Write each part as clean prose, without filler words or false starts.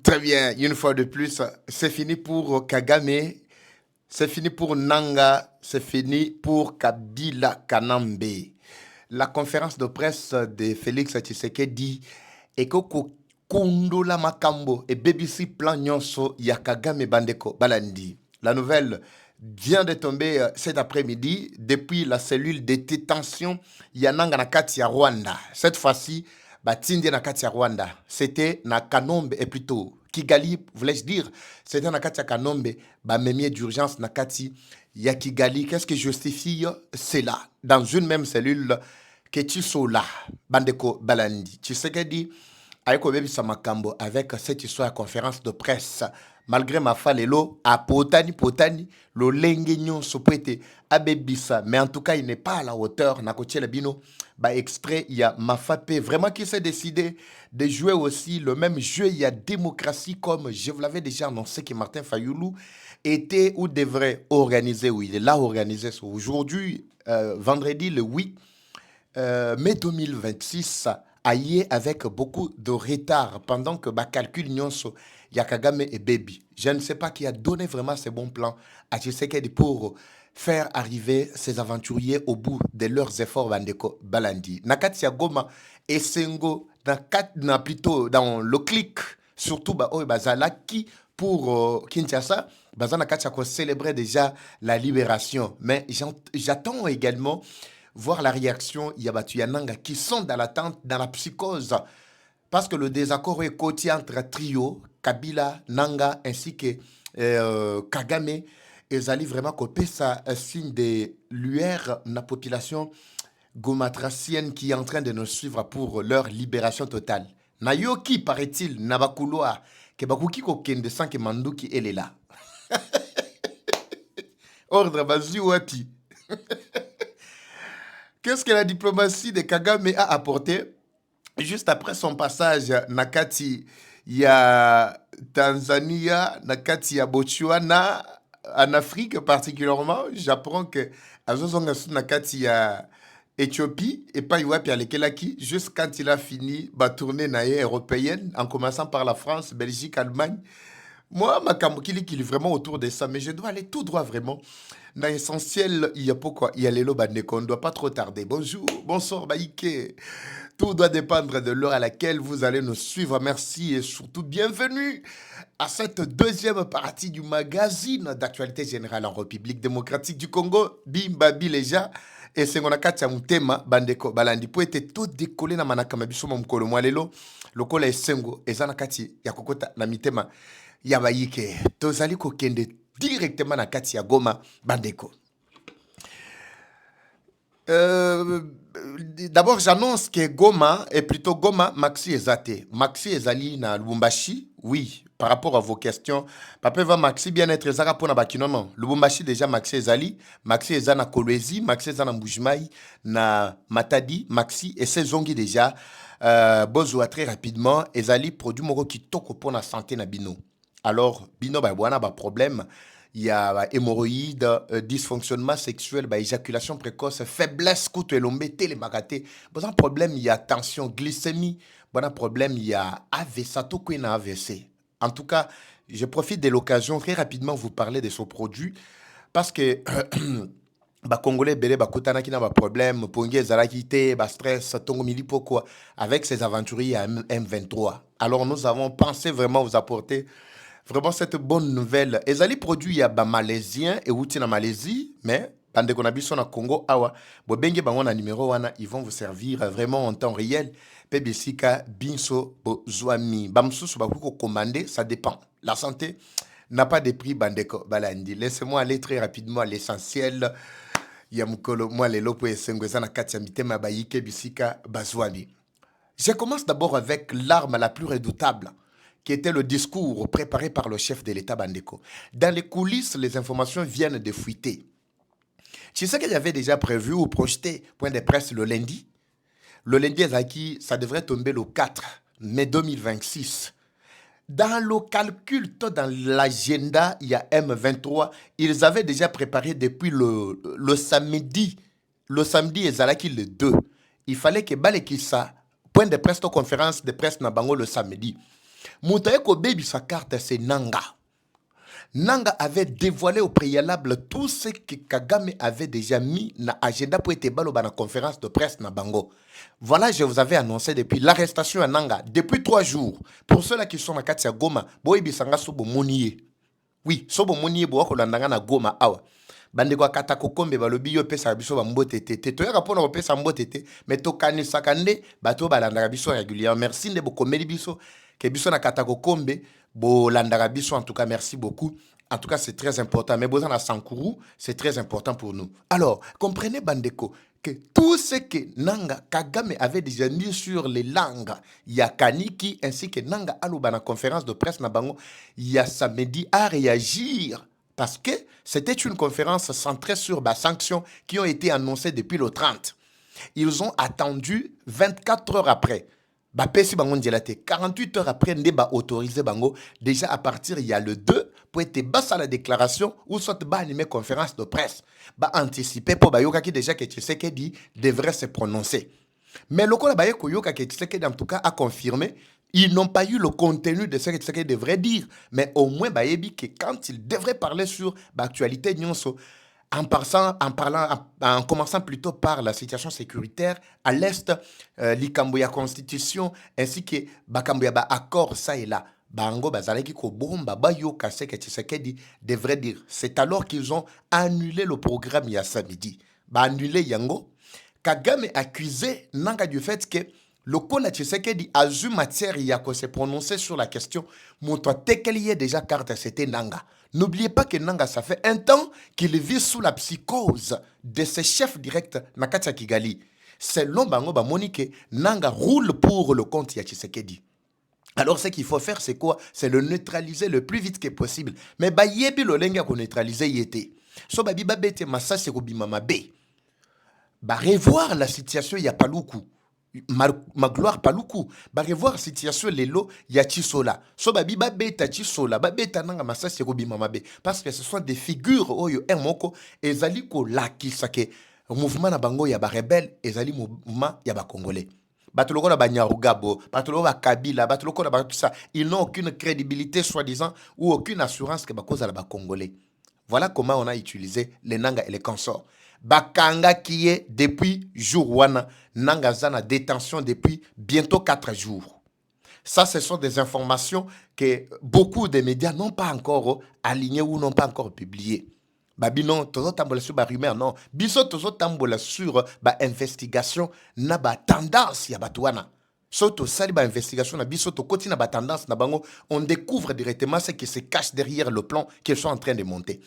Très bien, une fois de plus, c'est fini pour Kagame, c'est fini pour Nanga, c'est fini pour Kabila Kanambe. La conférence de presse de Félix Tshisekedi et Koko Kundula Makambo et BBC Plan Nyonso ya Kagame Bandeko Balandi. La nouvelle vient de tomber cet après-midi depuis la cellule de détention Yananga Nakati à Rwanda. Cette fois-ci, Batindi Nakati à Rwanda. C'était na Kanombe et plutôt Kigali, voulais-je dire, c'était Nakati à Kanombe, Bamemie d'urgence Nakati ya Kigali. Qu'est-ce qui justifie cela? Dans une même cellule que tu sois là, Bandeko Balandi. Tu sais qu'elle dit, avec Obebisa Makambo, avec cette histoire de conférence de presse, malgré ma falelo, à Potani, le lenguignon se prête à Bebisa, mais en tout cas, il n'est pas à la hauteur, Nakotiel Bino, bah, extrait, il y a Mafapé, vraiment qui s'est décidé de jouer aussi le même jeu, il y a démocratie, comme je vous l'avais déjà annoncé que Martin Fayoulou était ou devrait organiser, oui, il est là organisé aujourd'hui, vendredi le 8 mai 2026 aillé avec beaucoup de retard pendant que bah, calcul nyonso Yakagame et Baby. Je ne sais pas qui a donné vraiment ces bons plans à Tshisekedi pour faire arriver ces aventuriers au bout de leurs efforts Bandeko Balandi. Nakati ya Goma et Sengo na plutôt dans le clic surtout bah, oh, Bazalaki pour Kinshasa, Bazana Katia célébrer déjà la libération. Mais j'attends également voir la réaction Yabatuyananga qui sont dans l'attente, dans la psychose. Parce que le désaccord est côté entre trio, Kabila, Nanga ainsi que Kagame. Ils allaient vraiment copier ça, un signe de lueur de la population gomatracienne qui est en train de nous suivre pour leur libération totale. Nayoki, paraît-il, Nabakuloa, que Bakuki Kokende sans que Manduki elle est là. Ordre, Bazu Wapi. Qu'est-ce que la diplomatie de Kagame a apporté juste après son passage Nakati ya Tanzania, Nakati ya Botswana, en Afrique particulièrement, j'apprends que Azozonga Nakati ya Éthiopie et pas Iwapi Alekelaki, juste quand il a fini ma tournée européenne, en commençant par la France, Belgique, Allemagne. Moi, ma Kambukili qui est vraiment autour de ça, mais je dois aller tout droit vraiment. Dans l'essentiel, il y a pourquoi il y a les on ne doit pas trop tarder. Bonjour, bonsoir, Baïké. Tout doit dépendre de l'heure à laquelle vous allez nous suivre. Merci et surtout bienvenue à cette deuxième partie du magazine d'actualité générale en République démocratique du Congo. Bimba Bileja. Et c'est mon akatia mutema bandeko balandi po ete tout décoller na manaka mabiso mukolo mwalelo lokola esengo ezana kati ya kokota na mitema ya bayike tozali kokende directement na kati ya Goma bandeko. Euh, D'abord, j'annonce que Goma est plutôt Goma Maxi Ezate. Maxi Ezali na Lubumbashi, oui, par rapport à vos questions. Papa va Maxi bien être Ezara pour na Bakinomo. Lubumbashi déjà Maxi Ezali, Maxi Ezana Kolwezi, Maxi Ezana Mbujimai, na Matadi, Maxi et ses ongi déjà. Bozo très rapidement, Ezali produit moko kitoko pour la santé na bino. Alors, bino ba wana ba problème. Il y a hémorroïdes, dysfonctionnement sexuel, éjaculation précoce, faiblesse, couteau et lombé, télémagaté. Bon, un problème, il y a tension, glycémie. Bon, un problème, il y a AVC, tout quoi, AVC. En tout cas, je profite de l'occasion très rapidement vous parler de ce produit parce que bah congolais belé bah kotana qui n'a pas problème pongi ezalaki te bah stress tongo mili pourquoi avec ces aventuriers à M23. Alors nous avons pensé vraiment vous apporter vraiment cette bonne nouvelle. Ezali produit ya ba malaisien et outi na Malaisie, mais bande qu'on habite na Congo awa, bo benge bango na numéro wana, ils vont vous servir vraiment en temps réel. Pe bisika binso bo zwami. Bamsusu ba kuko commander, ça dépend. La santé n'a pas de prix bandeko balandi. Laissez-moi aller très rapidement à l'essentiel. Ya mukolo moi les lopo esengweza na kati ya mitema bayike bisika bazwami. Je commence d'abord avec l'arme la plus redoutable qui était le discours préparé par le chef de l'État Bandeko. Dans les coulisses, les informations viennent de fuiter. Tu sais qu'il y avait déjà prévu ou projeté point de presse le lundi. Le lundi, ça devrait tomber le 4 mai 2026. Dans le calcul, dans l'agenda, il y a M23, ils avaient déjà préparé depuis le samedi. Le samedi, ils allaient le 2. Il fallait que Balekissa, point de presse, conférence de presse, Nabango le samedi. Moutaye ko baby sa carte c'est Nanga. Nanga avait dévoilé au préalable tout ce que Kagame avait déjà mis dans l'agenda pour être balo dans la conférence de presse na Bango. Voilà, je vous avais annoncé depuis l'arrestation à Nanga, depuis 3 jours. Pour ceux-là qui sont à Katia Goma, boy bisanga sobo moniye. Oui, sobo moniye bo ko landanga na Goma awa. Bandeko akata kokombe balobi yo pesa biso ba mbote tete. To yaka pona pesa mbote tete, mais to kanisa kande bato balandaka biso régulièrement. Merci de bokomeli biso ke biso na kata kokombe bo landaka biso en tout cas merci beaucoup. En tout cas, c'est très important. Mais Bozan à Sankourou, c'est très important pour nous. Alors, comprenez, Bandeko, que tout ce que Nanga Kagame avait déjà mis sur les langues, il y a Kaniki ainsi que Nanga Alouba na conférence de presse Nabango, il y a samedi à réagir. Parce que c'était une conférence centrée sur les sanctions qui ont été annoncées depuis le 30. Ils ont attendu 24 heures après. 48 heures après, on a autorisé Bango. Déjà à partir, il y a le 2 pour être bas à la déclaration ou soit bas animer conférence de presse. Bah anticiper pour Bayoka qui déjà que Tshisekedi devrait se prononcer. Mais le cas de Koyoka que Tshisekedi en tout cas a confirmé, ils n'ont pas eu le contenu de ce que Tshisekedi devrait dire. Mais au moins, Bayebi que quand il devrait parler sur l'actualité Nyonso, en commençant plutôt par la situation sécuritaire à l'Est, l'Ikamboya Constitution, ainsi que Bakamboya accord, ça et là. Bango bazalaki ko bomba bayo kase que Tshisekedi devrait dire. C'est alors qu'ils ont annulé le programme il y a samedi. Annulé yango. Kagame accusé Nanga du fait que le Kola Tshisekedi a eu matière à se prononcer sur la question. Montre qu'il y a déjà carte, c'était Nanga. N'oubliez pas que Nanga, ça fait un temps qu'il vit sous la psychose de ses chefs directs Nakatia Kigali. Selon Bango Monique, Nanga roule pour le compte de Tshisekedi. Alors, ce qu'il faut faire, c'est quoi? C'est le neutraliser le plus vite que possible. Mais yebi lo lenga ko neutraliser yete. So babi babete massa se ko bimama be. Revoir la situation, il y a pas beaucoup. Ma gloire pas loukou. Revoir la situation lelo ya Chisola. So babi babeta Chisola, babeta nanga massa se ko bimama be parce que ce sont des figures oyo moko ezali ko lakisa ke mouvement na bango ya ba rebelle ezali mouvement ya ba congolais. Batuloko na Banyarugabo, batuloko ba Kabila, batuloko na tout ça, ils n'ont aucune crédibilité soi-disant ou aucune assurance que cause à la congolais. Voilà comment on a utilisé les Nanga et les consorts. Bakanga qui est depuis jour wana, Nanga zana détention depuis bientôt 4 jours. Ça, ce sont des informations que beaucoup de médias n'ont pas encore alignées ou n'ont pas encore publiées. Babi non, toujours tambola sur ba rumeur non. Biso toujours tambola sur ba investigation na ba tendance ya batuana. Soto sali ba investigation na biso to koti na ba tendance na bango, on découvre directement ce qui se cache derrière le plan qu'ils sont en train de monter.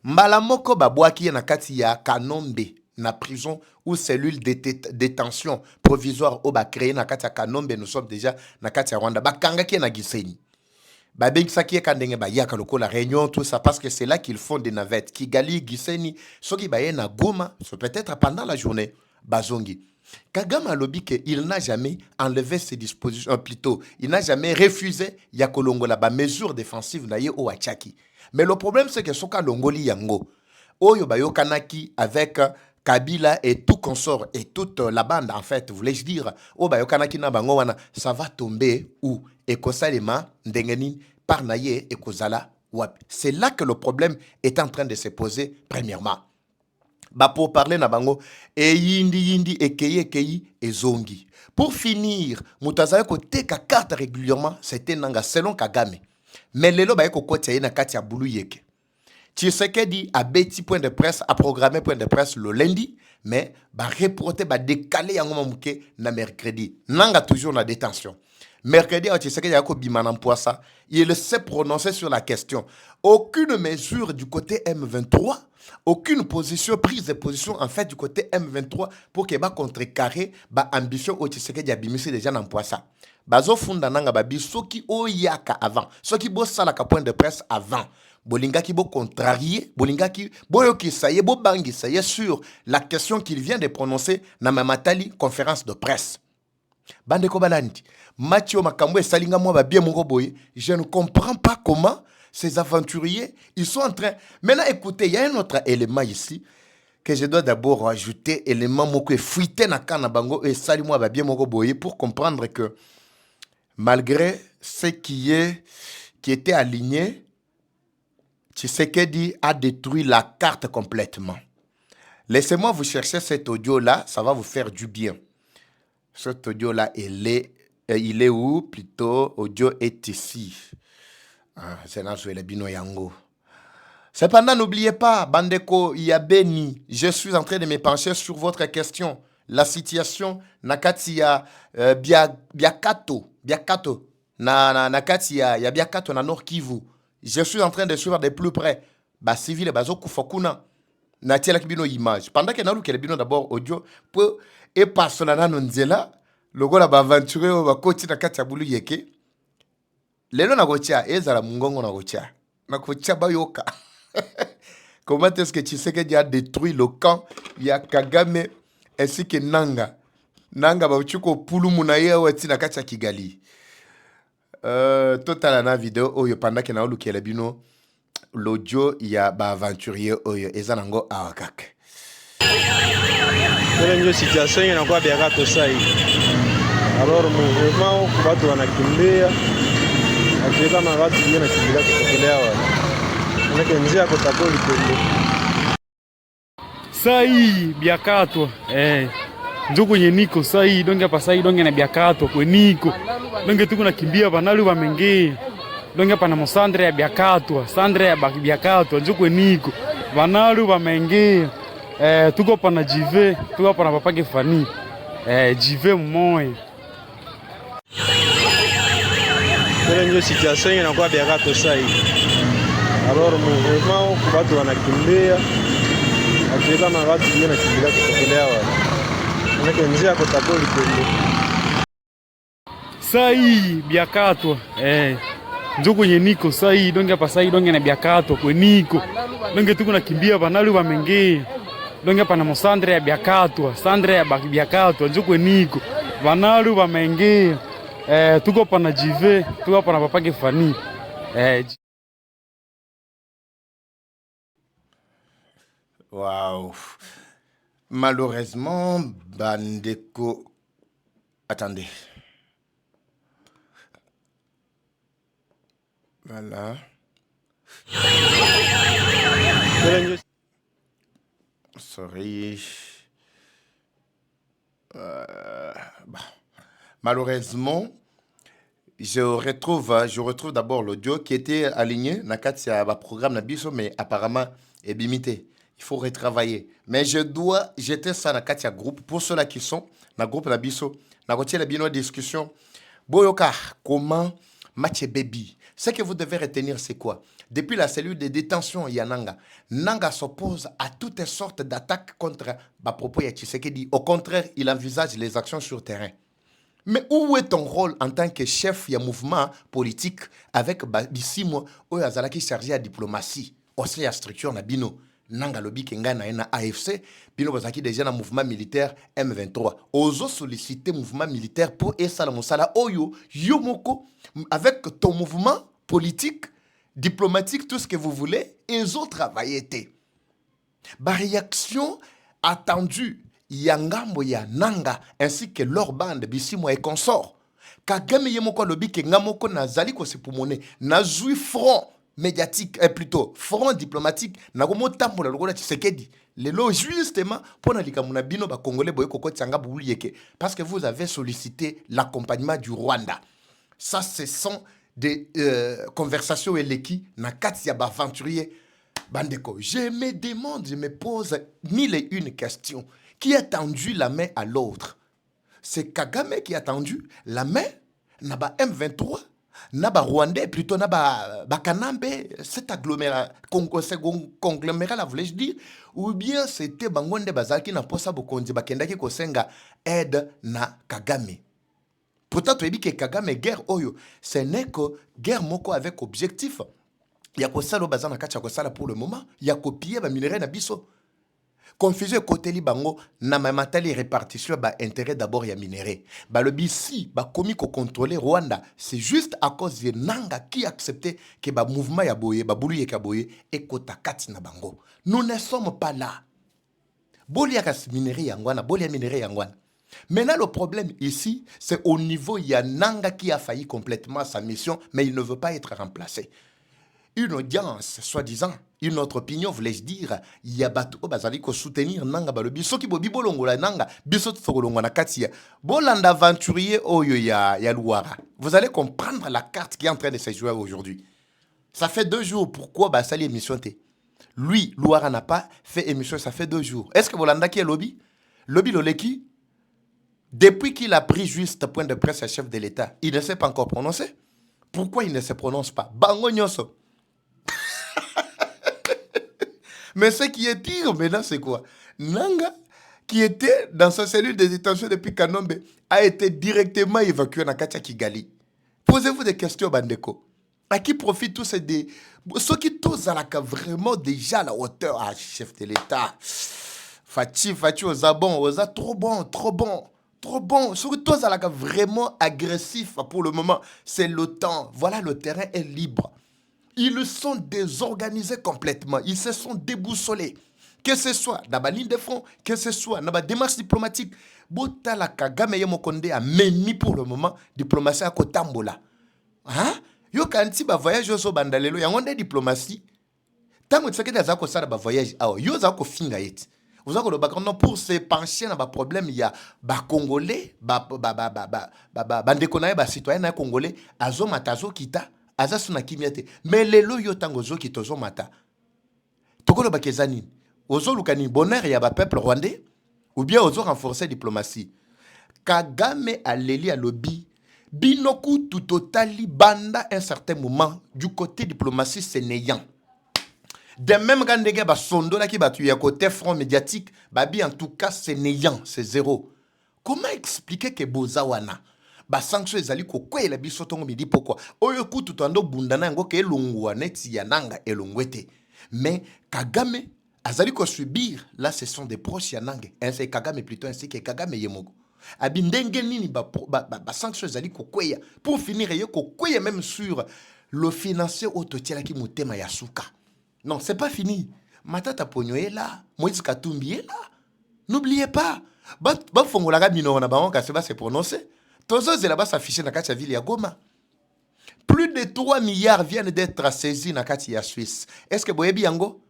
Mbala moko ba boaki na kati ya Kanombe na prison ou cellule de détention provisoire au ba créé na kati ya Kanombe, nous sommes déjà na kati ya Rwanda. Ba kanga ki na Gisenyi. La réunion, tout ça, parce que c'est là qu'ils font des navettes. Kigali, Gisenyi, Soki Bayena, Goma, c'est peut-être pendant la journée, Bazongi. Kagame a lobby qu'il n'a jamais enlevé ses dispositions, plutôt, il n'a jamais refusé Yakolongola, la mesure défensive naye o Achaki. Mais le problème, c'est que Soka Longoli Yango, Oyo Bayo Kanaki avec Kabila et tout consort et toute la bande, en fait, voulais-je dire, Obayo Kanaki na bango wana, ça va tomber où? Et Kosalema, Ndengeni, Parnaye et Kozala, Wap. C'est là que le problème est en train de se poser, premièrement. Pour parler na bango, et yindi, et keyi, et zongi. Pour finir, Moutazaye ko teka carte régulièrement, c'était Nanga, selon Kagame. Mais lelo baye ko kotia na kati ya bulu yeke. Tshisekedi a bêti point de presse, a programmé point de presse le lundi, mais reporté, décalé yango mamouke na mercredi. Nanga toujours na détention. Mercredi, Tshisekedi a bimana poissa. Il s'est prononcé sur la question. Aucune mesure du côté M23, aucune prise de position en fait du côté M23 pour que contrecarrer ambition au Tshisekedi a bimisi déjà dans poissa. Bazo funda nanga babi soki oyaka avant, soki bo sala ka point de presse avant. Bolinga ki bo contrarié, bolinga ki boyo ki saye bo bangi saye sur la question qu'il vient de prononcer na mamatali conférence de presse. Bande ko balandi, Mathieu Makambo et Salinga moi ba bien moko boye, je ne comprends pas comment ces aventuriers, ils sont en train. Maintenant écoutez, il y a un autre élément ici que je dois d'abord rajouter, élément moko fuité na kana bango et Salinga moi ba bien moko boye pour comprendre que Malgré ce qui était aligné, Tshisekedi a détruit la carte complètement. Laissez-moi vous chercher cet audio-là, ça va vous faire du bien. Cet audio-là, il est où? Plutôt, audio est ici. C'est là sur les Bino Yango. Cependant, n'oubliez pas, Bandeko Yabeni, je suis en train de me pencher sur votre question. La situation, Nakatia, Biakato, Nakatia, ya Biakato, na Nord Kivu. Je suis en train de suivre de plus près. Ba civil, bazo kufokuna. Na tiela kibino image. Pendant que nalu kelebino d'abord audio, pour et passolana nonzela, logo la ba aventure ba koti na katia bulu yeke. Lelo na gocha, ezala mungongo na gocha. Na gocha bayoka. Comment est-ce que Tshisekedi a détruit le camp? Il y a Kagame ainsi que Nanga. Nanga ba uchuko pulumu na ye wati na katia Kigali. Total na vidéo oyo pendant que na olu kelebino l'audio il y a ba aventurier oyo ezanango awakak. Ndio situation inakuwa biaka tosai. Alors mouvement watu wanakimbia. Akiweka magati ndio nakimbia kutokelea wale. Nake njia kutakoli kweli. Sai biakato njo kwenye niko sai donge hapa sai donge na biakato kwe niko donge tuko nakimbia banalu bamenge donge hapa na mosandre ya biakato sandre ya biakato njo kwe niko banalu bamenge tuko hapa na jive tuko hapa na papake fani jive mmoja. Ndio situation inakuwa biakato sai. Alors mouvement watu wanakimbia. Akiweka magati ndio nakimbia kutokelea wale. Nake njia kutakoli kweli. Sai biakato njo kwenye niko sai donge hapa sai donge na biakato kwe niko donge tuko nakimbia banalu bamenge donge hapa na mosandre ya biakato sandre ya biakato njo kwe niko banalu bamenge tuko hapa na jive tuko hapa na papake fani Waouh. Malheureusement, Bandeko... Attendez. Voilà. Sorry. Bah. Malheureusement, je retrouve d'abord l'audio qui était aligné dans le programme Nabiso, mais apparemment est limité. Il faut retravailler. Mais je dois jeter ça dans le groupe. Pour ceux-là qui sont dans le groupe Nabiso, dans la discussion. Boyoka, comment match baby? Ce que vous devez retenir, c'est quoi? Depuis la cellule de détention, il y a Nanga. Nanga s'oppose à toutes sortes d'attaques contre Bapropo et Tshisekedi. Au contraire, il envisage les actions sur terrain. Mais où est ton rôle en tant que chef du mouvement politique avec Bissimo ou Azalaki chargé à diplomatie? Aussi la structure na bino. Nanga lobi kenga na AFC, bino bazaki déjà na mouvement militaire M23. Ozo solliciter mouvement militaire pour esala mosala oyo yomoko avec ton mouvement politique, diplomatique, tout ce que vous voulez, ils ont travaillé. Ba réaction attendue Yangambo ya Nanga ainsi que leur bande Bissimo et consorts. Kagame yemoko lobi kenga moko nazali ko sepumone nazui front médiatique, plutôt front diplomatique, nagomo tambola lokola Tshisekedi. Lelo justement pour na likamuna bino ba congolais boye koko tsanga boulieke parce que vous avez sollicité l'accompagnement du Rwanda. Ça ce sont des conversations eleki na kati ya ba aventurier bandeko. Je me demande, je me pose mille et une questions. Qui a tendu la main à l'autre? C'est Kagame qui a tendu la main na ba M23. Naba Rwandais, plutôt Naba Kanambe, cet agglomérat, conglomérat, là, voulais-je dire, ou bien c'était Bangonde Bazaki na posa bokonzi bakendaki kosenga aide na Kagame. Pourtant, tu as dit que Kagame guerre oyo, ce n'est que guerre moko avec objectif. Il y a ko salo bazana kacha ko sala pour le moment, il y a copier ba minerai na biso. Confusion côté libango na mamatali répartition ba intérêt d'abord ya minéré. Ba le bisi ba komi ko contrôler Rwanda, c'est juste à cause de Nanga qui acceptait que ba mouvement ya boye ba bulu ya boye et kota kati na bango. Nous ne sommes pas là. Bolia kas minéré yangwana, bolia minéré yangwana. Maintenant, le problème ici, c'est au niveau Yananga qui a failli complètement sa mission, mais il ne veut pas être remplacé. Une audience, soi-disant, une autre opinion, voulais-je dire, il y a bateau, bazali ko soutenir Nanga balobi, soki bo bibolongola Nanga, biso tsolongo na katia. Bolanda aventurier oyo ya Louara. Vous allez comprendre la carte qui est en train de se jouer aujourd'hui. Ça fait 2 jours, pourquoi basali émission té? Lui, Louara n'a pas fait émission, ça fait 2 jours. Est-ce que Bolanda qui est lobby? Lobby Loleki? Depuis qu'il a pris juste point de presse à chef de l'État, il ne s'est pas encore prononcé. Pourquoi il ne se prononce pas? Bango nyoso. Mais ce qui est pire maintenant, c'est quoi? Nanga, qui était dans sa cellule de détention depuis Kanombe, a été directement évacué dans Katia Kigali. Posez-vous des questions, Bandeko. À qui profitent tous ces... Ceux qui tous à la vraiment déjà à la hauteur, ah, chef de l'État. Fati, aux abons, aux a trop bon, trop bon. Trop bon. Ceux qui tous à la vraiment agressif pour le moment, c'est le temps. Voilà, le terrain est libre. Ils sont désorganisés complètement. Ils se sont déboussolés. Que ce soit dans la ligne de front, que ce soit dans la démarche diplomatique. Botala Kagame Yemokonde a même pour le moment diplomatie à Kotambola. Hein? Yo kanti ba voyage au bandalelo yangonde diplomatie. Tango tseke da zako sala ba voyage awo yo zako finga yet. Vous avez le background pour se pencher dans le problème, il y a des Congolais, des citoyens congolais, azo matazo kita, azasuna kimiate. Mais les lois yo tango zo kitozo mata. Toko le bakezani, ozo lukani bonheur ya ba peuple rwandais, ou bien ozo renforcer diplomatie. Kagame a leli à lobby, binoku tout totali banda un certain moment du côté diplomatie sénéyan. De même quand les gars sondo là qui battu à côté front médiatique, babi en tout cas c'est néant, c'est zéro. Comment expliquer que bozawana ba sanction ezali ko kwela biso tongo midi pourquoi? Oyo kutu tando bundana ngo ke longwa neti ya nanga elongwete. Mais Kagame azali ko subir là ce sont des proches ya nanga. C'est Kagame plutôt ainsi que Kagame yemoko. Abi ndenge nini ba sanction ezali ko kwela pour finir yo ko kwela même sur le financier autotiela ki mutema ya suka. Non, c'est pas fini. Matata Pogno est là. Moïse Katumbi est là. N'oubliez pas. Ba fongolaga minoro na bango ka se prononcer. Tozo là-bas s'afficher dans la ville ya Goma. Plus de 3 milliards viennent d'être saisis dans la Suisse. Est-ce que boyebi yango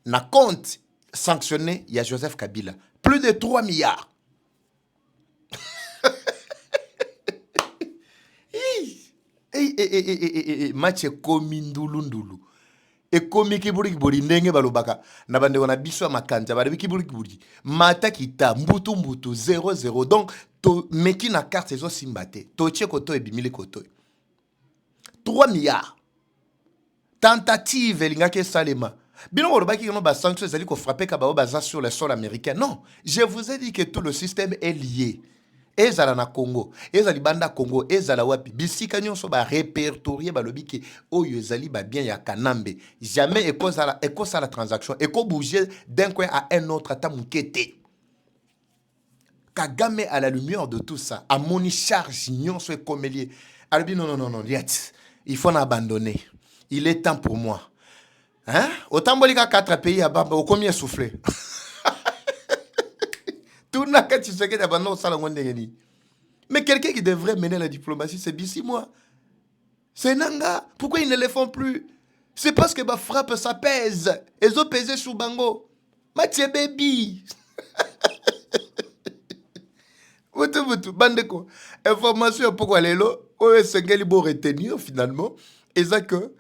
na compte sanctionné il y a Joseph Kabila. Plus de 3 milliards. Match komindulundulu. Et comme kiburi kiburi ndenge balobaka na bande wana biso makanja bale kiburi kiburi mata kita mbutu 0-0 donc to meki na carte ezo simbate to tcheko to ebimili koto 3 milliards tentative lingake salema bino bolobaki no ba sanction ezali ko frapper ka ba baza sur le sol américain. Non, je vous ai dit que tout le système est lié. Ezala na Congo, ezali banda Congo, ezala wapi. Bisika nyonso ba répertorier ba lobiki oyo ezali ba bien ya Kanambe. Jamais eko la transaction, eko bouger d'un coin à un autre ata mukete. Kagame à la lumière de tout ça, à mon charge nyonso ekomelier. Albi non, il faut abandonner. Il est temps pour moi. Hein? Autant bolika 4 pays à baba au combien souffler. Mais quelqu'un qui devrait mener la diplomatie, c'est Bissi, moi. C'est Nanga. Pourquoi ils ne le font plus? C'est parce que ma frappe, ça pèse. Ils ont pesé sur Bango. Mathieu baby. Bandeko. Information pourquoi les lots. C'est qu'il faut retenir finalement. Et ça que,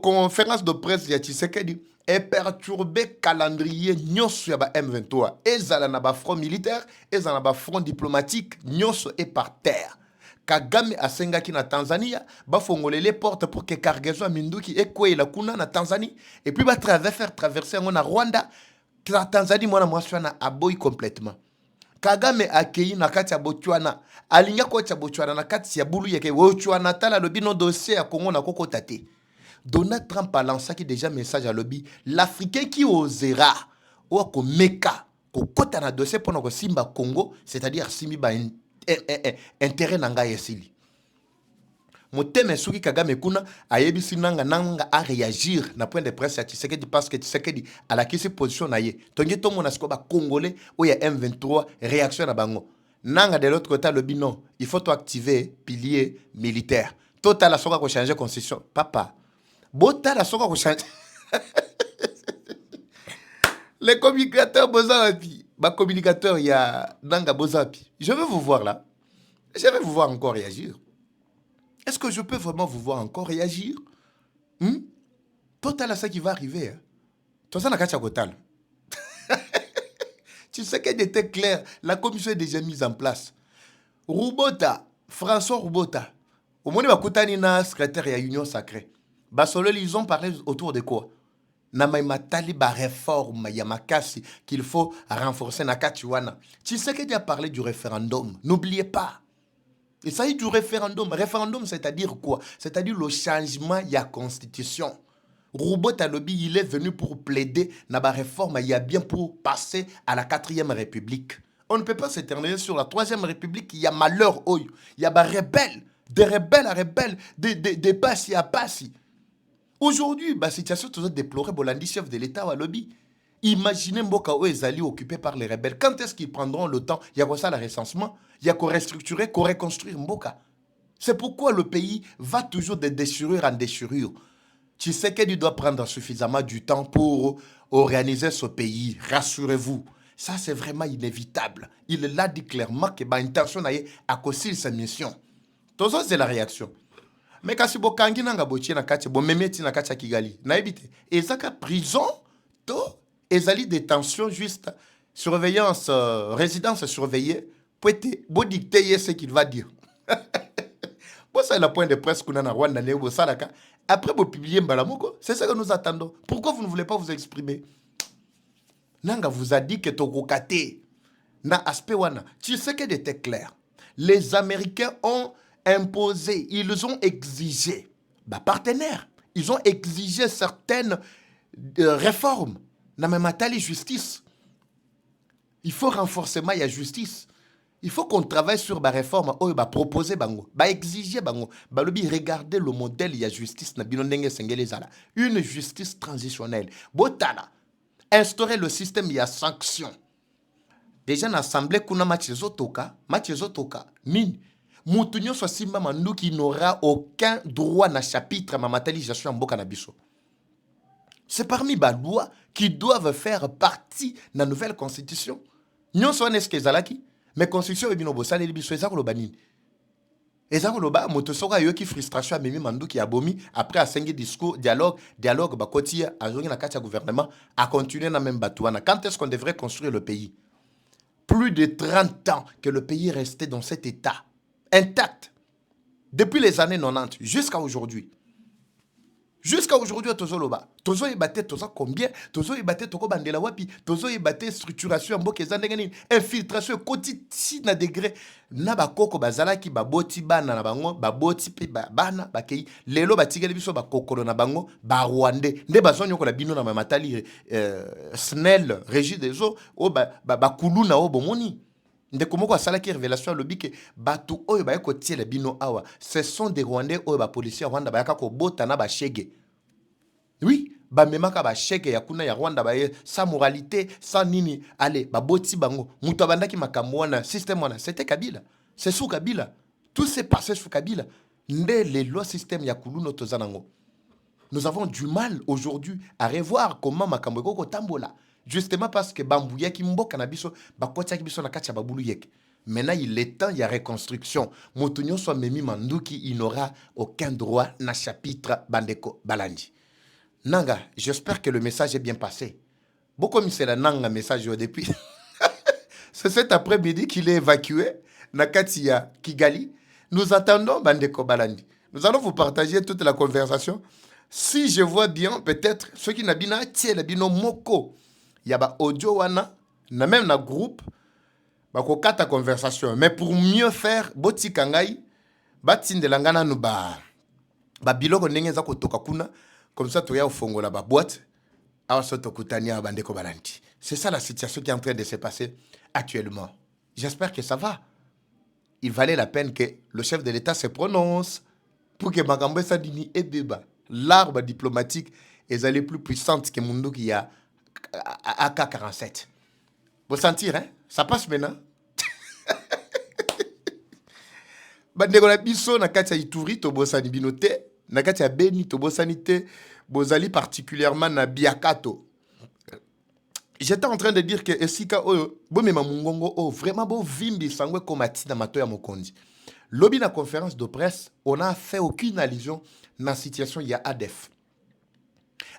conférence de presse, il y a Tshisekedi. Et perturber calendrier nyonso ya ba M23 ezala na ba front militaire ezala na ba front diplomatique nyonso est par terre. Kagame asengaki na Tanzania ba fongolele les portes pour que cargaison minduki ekwela kuna na Tanzanie et puis ba faire traverser na Rwanda. La Tanzanie mwana mwaswa na aboy complètement. Kagame akei na kati ya Botswana alinga ko cha Botswana na kati ya bulu yake Botswana tala le bino dossier ya Congo na koko tate. Donald Trump a lancé déjà message à lobby. L'Africain qui osera ou ko meka ko kota na dossier pour no simba Congo, c'est-à-dire simba intérêt nanga yesili. Moteme Souki Kagame Kuna a yebisi nanga a réagir na point de presse à Tshisekedi parce que Tshisekedi a la kisi position na ye. Tongi to mona ba congolais où il y a M23 réaction na bango. Nanga de l'autre côté le binon, il faut to activer pilier militaire. Total la soka ko changer constitution. Papa. Bota la soka ko changer. Les communicateurs Bozapi, ma communicateur il y a Nanga Bozapi. Je veux vous voir là. Je vais vous voir encore réagir. Est-ce que je peux vraiment vous voir encore réagir? Total à ça qui va arriver. Toi, ça n'a qu'à Total. Tu sais qu'elle était claire. La commission est déjà mise en place. Roubota, François Roubota. Au moment où il y a secrétaire et Union Sacrée. Basolo, ils ont parlé autour de quoi? Namaïmatali ba réforme Yamakasi qu'il faut renforcer Nakatiwana. Tu sais qu'elle a parlé du référendum. N'oubliez pas. Il s'agit du référendum. Référendum, c'est-à-dire quoi? C'est-à-dire le changement de la constitution. Roubot Talobi, il est venu pour plaider dans la réforme, il y a bien pour passer à la 4e République. On ne peut pas s'éterniser sur la 3e République, il y a malheur, il y a des rebelles à rebelles, des passi à passi. Aujourd'hui, la situation est toujours déplorée pour l'indi chef de l'État à lobby. Imaginez Mboka Oezali occupé par les rebelles. Quand est-ce qu'ils prendront le temps? Il y a quoi ça, le recensement? Il y a quoi restructurer, quoi reconstruire Mboka. C'est pourquoi le pays va toujours de déchirure en déchirure. Tu sais qu'il doit prendre suffisamment du temps pour organiser ce pays. Rassurez-vous. Ça, c'est vraiment inévitable. Il l'a dit clairement que l'intention est à causer sa mission. Tout ça, c'est la réaction. Mais quand si bokangi nanga bochi na kati bo memeti na kati Kigali, na ebite. Et ça ka prison to ezali détention juste surveillance résidence surveillée pour être bo dicter ce qu'il va dire. Bon ça le point de presse qu'on a na Rwanda ne bo salaka. Après vous publier mbalamoko, c'est ça que nous attendons. Pourquoi vous ne voulez pas vous exprimer? Nanga vous a dit que tokokate na aspect wana. Tu sais qu'elle était claire. Les Américains ont imposé, ils ont exigé, partenaires, ils ont exigé certaines réformes. Dans la justice, il faut renforcement de la justice. Il faut qu'on travaille sur la réforme, proposer, exiger, regarder le modèle de la justice. Une justice transitionnelle. Botala, instaurer le système de sanctions. Déjà, dans l'Assemblée, kuna machizotoka, nini. Moutounio soit simba mandou qui n'aura aucun droit na chapitre mamatali gestion mboka na biso. C'est parmi les lois qui doivent faire partie de la nouvelle constitution. Nyon so neske zalaki, mais constitution ebino bosale biso ezako lo banini. Ezako lo ba motosoka yo ki frustration a memi mandou qui abomi après a cinq discours dialogue bakoti azongi na kati ya gouvernement a continuer na même batouana. Quand est-ce qu'on devrait construire le pays? Plus de 30 ans que le pays est resté dans cet état intact. Depuis les années 90 jusqu'à aujourd'hui. Jusqu'à aujourd'hui, Tozoloba. Tozo ebate toza combien? Tozo ebate toko bandela wapi? Tozo ebate structuration mboke zandengani. Infiltration quotidienne na degré. Na bakoko bazalaki baboti bana na bango, baboti pe bana bakei. Lelo batigeli biso bakokolo na bango, ba Rwandais. Nde bazonyo ko la bino na mamatali SNEL, Régie des eaux, o bakulu na o bomoni. Ndekomoko asala ki révélation lobi ke batu oyo ba ko tiele bino awa ce sont des Rwandais oyo ba policiers Rwanda ba ko bota na ba shege. Oui, ba memaka ba shege ya kuna ya Rwanda ba sans moralité, sans nini. Allez, ba boti bango. Muto bandaki makambo wana système wana, c'était Kabila. C'est sous Kabila. Tout s'est passé sous Kabila. Nde les lois système ya kuluno tozanango. Nous avons du mal aujourd'hui à revoir comment makambo ko tambola. Justement parce que Bambouya qui mboka na biso bakota ki biso na katia babulu yek. Maintenant il est temps il y a reconstruction. Motunyo soit memi manduki il n'aura aucun droit na chapitre bandeko balandi. Nanga, j'espère que le message est bien passé. Beaucoup c'est la nanga message depuis. C'est cet après-midi qu'il est évacué na katia Kigali. Nous attendons bandeko balandi. Nous allons vous partager toute la conversation. Si je vois bien peut-être ceux qui n'abina tie la bino moko. Il y a audio wana na même na groupe ba ko kata conversation mais pour mieux faire boti kangai batindela ngana no ba biloko ndenge za ko toka kuna comme ça to ya ufongola ba boîte awa soto kutania bandeko balanti. C'est ça la situation qui est en train de se passer actuellement. J'espère que ça va. Il valait la peine que le chef de l'État se prononce pour que makambo ça dini et débat. L'arbre diplomatique est allé plus puissante que Mundo qui a AK-47. Vous sentir, hein? Ça passe maintenant. Bandeko na biso na kati ya Ituri to bosani binote, na kati ya Beni to bosani te, bozali particulièrement na Biakato. J'étais en train de dire que esika oyo bomema mungongo o vraiment bo vimbi sangwe komati na mato ya mokonzi. Lobby na conférence de presse, on n'a fait aucune allusion dans la situation, il y a ADEF.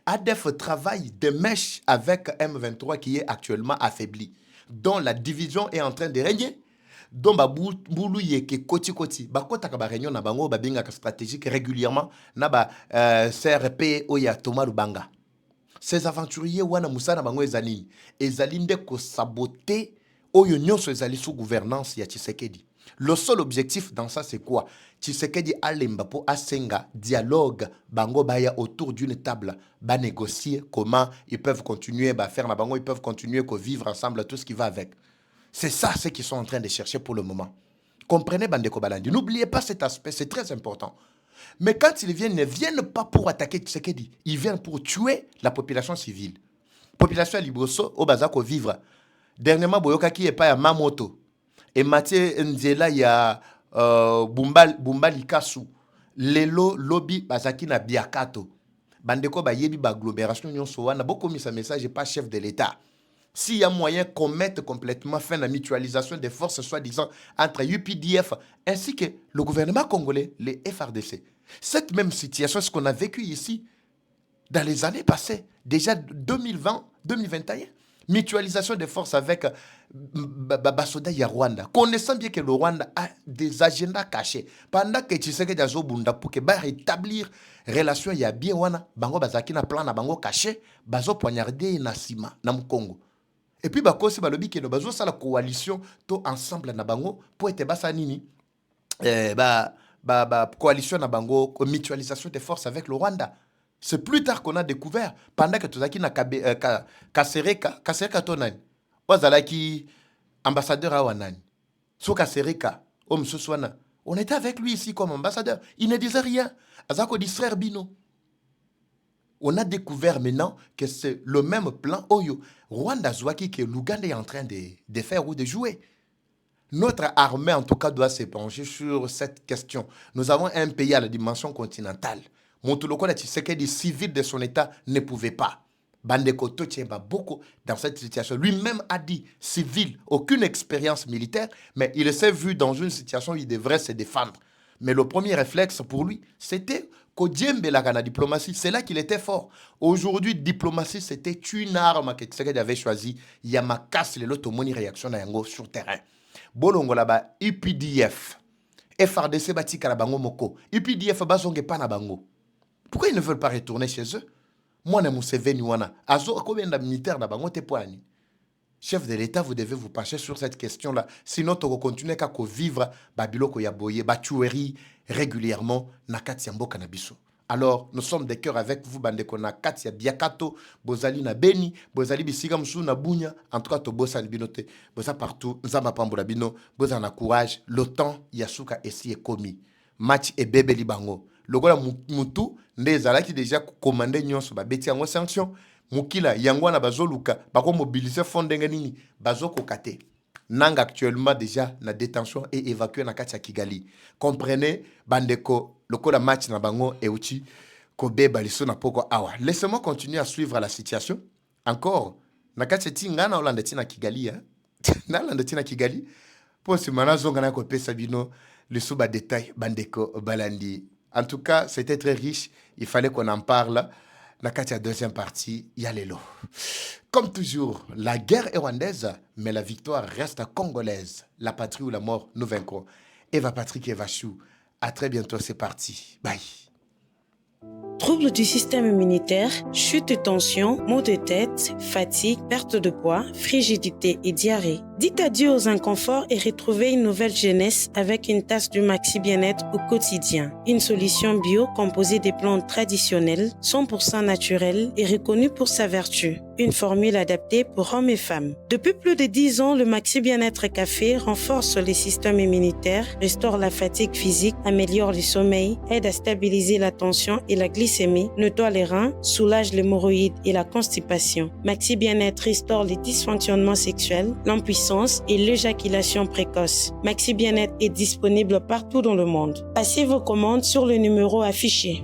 ADEF travaille de mèche avec M23 qui est actuellement affaibli, dont la division est en train de régner, dont boulou yeke koti koti, bakota ka ba réunion na bango ba binga stratégique régulièrement na ba CRP oya Thomas Lubanga. Ces aventuriers wana musana bango ezali nde ko saboter oyo nyonso ezali sous gouvernance ya Tshisekedi. Le seul objectif dans ça, c'est quoi? Tshisekedi alemba po asenga dialogue bango baya autour d'une table, ba négocier comment ils peuvent continuer, ba faire na bango, ils peuvent continuer que vivre ensemble, tout ce qui va avec. C'est ça ce qu'ils sont en train de chercher pour le moment. Comprenez Bandeko Balandi. N'oubliez pas cet aspect, c'est très important. Mais quand ils viennent, ils ne viennent pas pour attaquer Tshisekedi, ils viennent pour tuer la population civile. Population à Liboso, au Bazako vivre. Dernièrement, Boyoka qui est pas à Mamoto. Et Mathieu Nzela ya Bumbali Kasu. Lelo lobby bazaki na Biakato. Bandeko ba yebi ba agglomération nyonso wana beaucoup mis un message pas chef de l'État. S'il y a moyen qu'on mette complètement fin à la mutualisation des forces soi-disant entre UPDF ainsi que le gouvernement congolais, les FRDC. Cette même situation, ce qu'on a vécu ici dans les années passées, déjà 2020, 2021. Mutualisation des forces avec Basoda ya Rwanda. Connaissant bien que le Rwanda a des agendas cachés. Pendant que Tshisekedi azo bunda pour que ba rétablir relation ya bien wana, bango bazaki na plan na bango caché, bazo poignarder na sima na Congo. Et puis bakosi balobi que bazo sala coalition to ensemble na bango pour être basa nini coalition na bango mutualisation des forces avec le Rwanda. C'est plus tard qu'on a découvert, pendant que tout ça qui n'a Kasereka tonani, Ozalaki ambassadeur à Wanani, so Kasereka, on était avec lui ici comme ambassadeur, il ne disait rien, Azako distraire Bino. On a découvert maintenant que c'est le même plan Oyo, Rwanda Zouaki que l'Ouganda est en train de faire ou de jouer. Notre armée en tout cas doit se pencher sur cette question. Nous avons un pays à la dimension continentale. Montoloko na Tshisekedi civil de son état ne pouvait pas. Bandeko Totiemba beaucoup dans cette situation. Lui-même a dit civil, aucune expérience militaire, mais il s'est vu dans une situation où il devrait se défendre. Mais le premier réflexe pour lui, c'était Kodiembe la diplomatie. C'est là qu'il était fort. Aujourd'hui, diplomatie, c'était une arme que Tshisekedi avait choisie. Yamakas le lotomoni réaction na yango sur terrain. Bolongo là-bas, UPDF, FRDC batika na bango moko. UPDF bazonge pa na bango. Pourquoi ils ne veulent pas retourner chez eux? Moi, je Museveni wana. Azo combien de militaires na bango te poani? Chef de l'État, vous devez vous pencher sur cette question-là. Sinon, tu vas continuer à vivre babiloko ya boye, tuerie régulièrement na kati ya mboka na biso. Alors, nous sommes de cœur avec vous, bandeko na kati ya Biakato, bozali na Beni, bozali bisiga msu na Bunya, en tout cas, to bosa binote, bosa partout, nzamba pambola bino, bosa na courage, le temps yasuka esi est commis. Match et bébé libango. Logola mutu ndezala qui déjà commandé nyonso ba beti yango sanction mukila yango na bazoluka bako mobiliser fondenge nini bazoko kate nanga actuellement déjà na détention et évacué na kati ya Kigali. Comprenez bandeko lokola match na bango euti kobeba liso na poko awa. Laissez-moi continuer à suivre la situation encore na kati ya tinga na Hollande tina Kigali hein. Na Hollande tina Kigali pour ce mana zonga na ko pesa bino le suba détail bandeko balandi. En tout cas, c'était très riche. Il fallait qu'on en parle. La deuxième partie, il y a les lots. Comme toujours, la guerre est rwandaise, mais la victoire reste congolaise. La patrie ou la mort, nous vaincrons. Eva Patrick, Eva Chou. À très bientôt, c'est parti. Bye. Troubles du système immunitaire, chute de tension, maux de tête, fatigue, perte de poids, frigidité et diarrhée. Dites adieu aux inconforts et retrouvez une nouvelle jeunesse avec une tasse du Maxi Bien-être au quotidien. Une solution bio composée des plantes traditionnelles, 100% naturelles et reconnue pour sa vertu. Une formule adaptée pour hommes et femmes. Depuis plus de 10 ans, le Maxi Bien-être Café renforce les systèmes immunitaires, restaure la fatigue physique, améliore le sommeil, aide à stabiliser la tension et la glycémie, nettoie les reins, soulage l'hémorroïde et la constipation. Maxi Bien-être restaure les dysfonctionnements sexuels, l'impuissance et l'éjaculation précoce. Maxi Bien-être est disponible partout dans le monde. Passez vos commandes sur le numéro affiché.